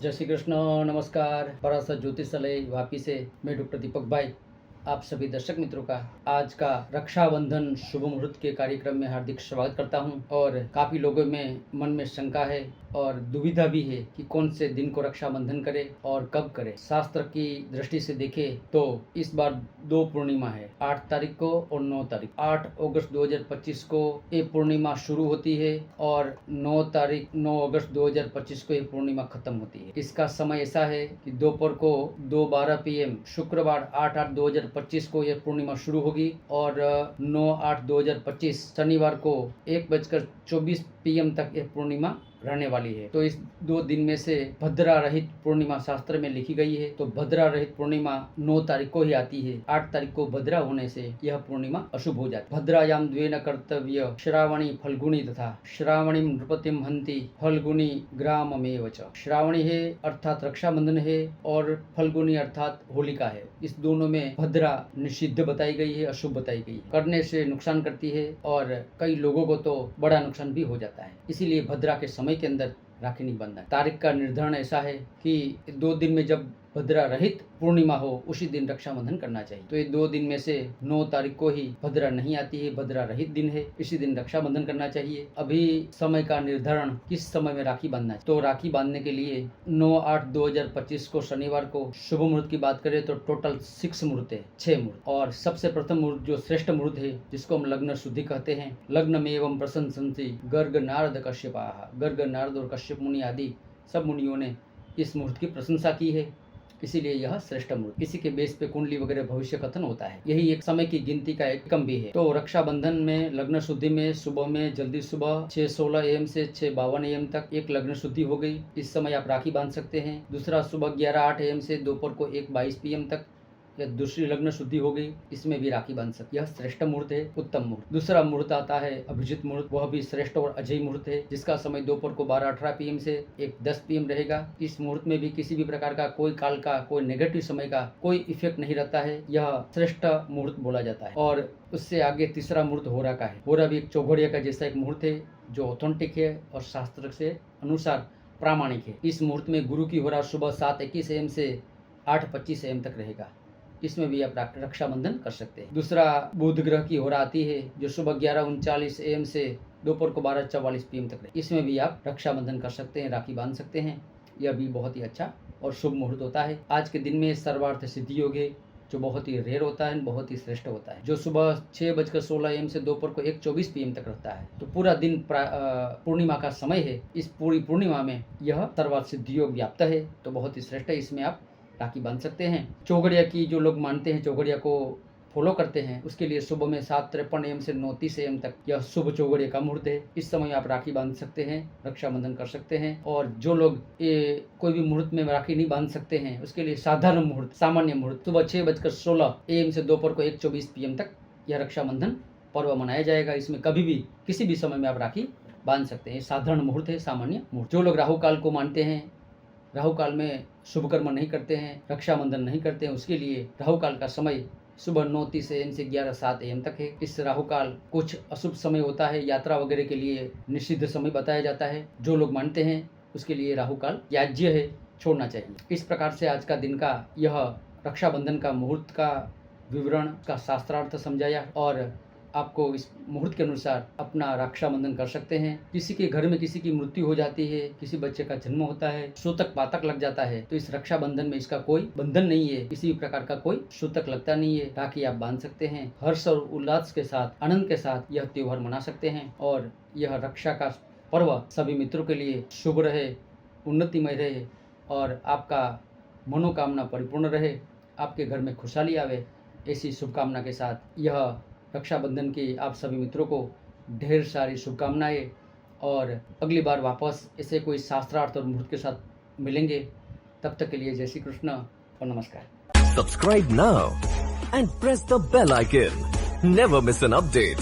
जय श्री कृष्ण, नमस्कार। पराशर ज्योतिषालय वापी से मैं डॉक्टर दीपक भाई आप सभी दर्शक मित्रों का आज का रक्षाबंधन शुभ मुहूर्त के कार्यक्रम में हार्दिक स्वागत करता हूं। और काफी लोगों में मन में शंका है और दुविधा भी है कि कौन से दिन को रक्षाबंधन करे और कब करे। शास्त्र की दृष्टि से देखें तो इस बार दो पूर्णिमा है, 8 तारीख को और 9 तारीख। 8 अगस्त 2025 को ये पूर्णिमा शुरू होती है और 9 अगस्त 2025 को ये पूर्णिमा खत्म होती है। इसका समय ऐसा है कि दोपहर को 2:12 PM शुक्रवार 8/8/2025 को यह पूर्णिमा शुरू होगी और 9/8/2025 शनिवार को 1:24 PM तक यह पूर्णिमा रहने वाली है। तो इस 2 दिन में से भद्रा रहित पूर्णिमा शास्त्र में लिखी गई है, तो भद्रा रहित पूर्णिमा 9 तारीख को ही आती है। 8 तारीख को भद्रा होने से यह पूर्णिमा अशुभ हो जाती है। भद्रायाम द्वेन कर्तव्य श्रावणी फल्गुनी तथा श्रावणी नृपतिम हंति फल्गुनी ग्राममेव च। श्रावणी है अर्थात रक्षाबंधन है और फल्गुनी अर्थात होलिका है। इस दोनों में भद्रा निषिद्ध बताई गई है, अशुभ बताई गई है, करने से नुकसान करती है और कई लोगों को तो बड़ा नुकसान भी हो जाता है। इसीलिए भद्रा के समय के अंदर राखी नहीं बांधना। तारीख का निर्धारण ऐसा है कि 2 दिन में जब भद्रा रहित पूर्णिमा हो उसी दिन रक्षाबंधन करना चाहिए। तो ये 2 दिन में से 9 तारीख को ही भद्रा नहीं आती है, भद्रा रहित दिन है, इसी दिन रक्षाबंधन करना चाहिए। अभी समय का निर्धारण किस समय में राखी बांधना है, तो राखी बांधने के लिए 9/8/2025 को शनिवार को शुभ मुहूर्त की बात करें तो टोटल 6 मुहूर्त है, 6 मुहूर्त। और सबसे प्रथम मुहूर्त जो श्रेष्ठ मुहूर्त है जिसको हम लग्न शुद्धि कहते हैं, लग्न में एवं प्रशंसन्ति गर्ग नारद कश्यपाः। गर्ग नारद और कश्यप मुनि आदि सब मुनियों ने इस मुहूर्त की प्रशंसा की है, इसीलिए यह श्रेष्ठ मुहूर्त। इसी के बेस पे कुंडली वगैरह भविष्य कथन होता है। यही एक समय की गिनती का एक क्रम भी है। तो रक्षाबंधन में लग्न शुद्धि में सुबह में जल्दी सुबह 6:16 AM से 6:52 AM तक एक लग्न शुद्धि हो गई। इस समय आप राखी बांध सकते हैं। दूसरा सुबह 11:08 AM से दोपहर को 1:22 PM तक या दूसरी लग्न शुद्धि हो गई, इसमें भी राखी बांध सकते। यह श्रेष्ठ मुहूर्त है, उत्तम मुहूर्त। दूसरा मुहूर्त आता है अभिजित मुहूर्त, वह भी श्रेष्ठ और अजय मुहूर्त है, जिसका समय दोपहर को 12:18 PM से 1:10 PM रहेगा। इस मुहूर्त में भी किसी भी प्रकार का कोई काल का कोई नेगेटिव समय का कोई इफेक्ट नहीं रहता है, यह श्रेष्ठ मुहूर्त बोला जाता है। और उससे आगे तीसरा मुहूर्त होरा का है। होरा भी एक चौघड़िया का जैसा एक मुहूर्त है जो ऑथेंटिक है और शास्त्र से अनुसार प्रामाणिक है। इस मुहूर्त में गुरु की होरा सुबह 7:21 AM से 8:25 AM तक रहेगा, इसमें भी आप रक्षाबंधन कर सकते हैं। दूसरा बुध ग्रह की होरा आती है जो सुबह 11:39 AM से दोपहर को 12:44 PM तक रहे, इसमें भी आप रक्षाबंधन कर सकते हैं, राखी बांध सकते हैं। यह भी बहुत ही अच्छा और शुभ मुहूर्त होता है। आज के दिन में सर्वार्थ सिद्धि योग है जो बहुत ही रेयर होता है, बहुत ही श्रेष्ठ होता है, जो सुबह 6:16 AM से दोपहर को 1:24 PM तक रहता है। तो पूरा दिन पूर्णिमा का समय है। इस पूरी पूर्णिमा में यह सर्वार्थ सिद्धि योग व्याप्त है, तो बहुत ही श्रेष्ठ है। इसमें आप राखी बांध सकते हैं। चौघड़िया की जो लोग मानते हैं, चौघड़िया को फॉलो करते हैं, उसके लिए सुबह में 7:53 AM से 9:30 AM तक यह शुभ चौघड़िया का मुहूर्त है। इस समय आप राखी बांध सकते हैं, रक्षाबंधन कर सकते हैं। और जो लोग ये कोई भी मुहूर्त में राखी नहीं बांध सकते हैं, उसके लिए साधारण मुहूर्त, सामान्य मुहूर्त सुबह 6:16 AM से दोपहर को 1:24 PM तक यह रक्षाबंधन पर्व मनाया जाएगा। इसमें कभी भी किसी भी समय में आप राखी बांध सकते हैं। साधारण मुहूर्त है, सामान्य मुहूर्त। जो लोग राहु काल को मानते हैं, राहु काल में शुभ कर्म नहीं करते हैं, रक्षाबंधन नहीं करते हैं, उसके लिए राहु काल का समय सुबह 9:30 AM से 11:07 AM तक है। इस राहु काल कुछ अशुभ समय होता है, यात्रा वगैरह के लिए निषिद्ध समय बताया जाता है। जो लोग मानते हैं उसके लिए राहु काल त्याज्य है, छोड़ना चाहिए। इस प्रकार से आज का दिन का यह रक्षाबंधन का मुहूर्त का विवरण का शास्त्रार्थ समझाया और आपको इस मुहूर्त के अनुसार अपना रक्षाबंधन कर सकते हैं। किसी के घर में किसी की मृत्यु हो जाती है, किसी बच्चे का जन्म होता है, सूतक पातक लग जाता है, तो इस रक्षाबंधन में इसका कोई बंधन नहीं है, किसी भी प्रकार का कोई सूतक लगता नहीं है। राखी आप बांध सकते हैं, हर्ष और उल्लास के साथ, आनंद के साथ यह त्योहार मना सकते हैं। और यह रक्षा का पर्व सभी मित्रों के लिए शुभ रहे, उन्नतिमय रहे और आपका मनोकामना परिपूर्ण रहे, आपके घर में खुशहाली आवे, ऐसी शुभकामना के साथ यह रक्षाबंधन की आप सभी मित्रों को ढेर सारी शुभकामनाएं। और अगली बार वापस ऐसे कोई शास्त्रार्थ और मुहूर्त के साथ मिलेंगे। तब तक के लिए जय श्री कृष्ण और नमस्कार। Subscribe now and press the bell icon. Never miss an update.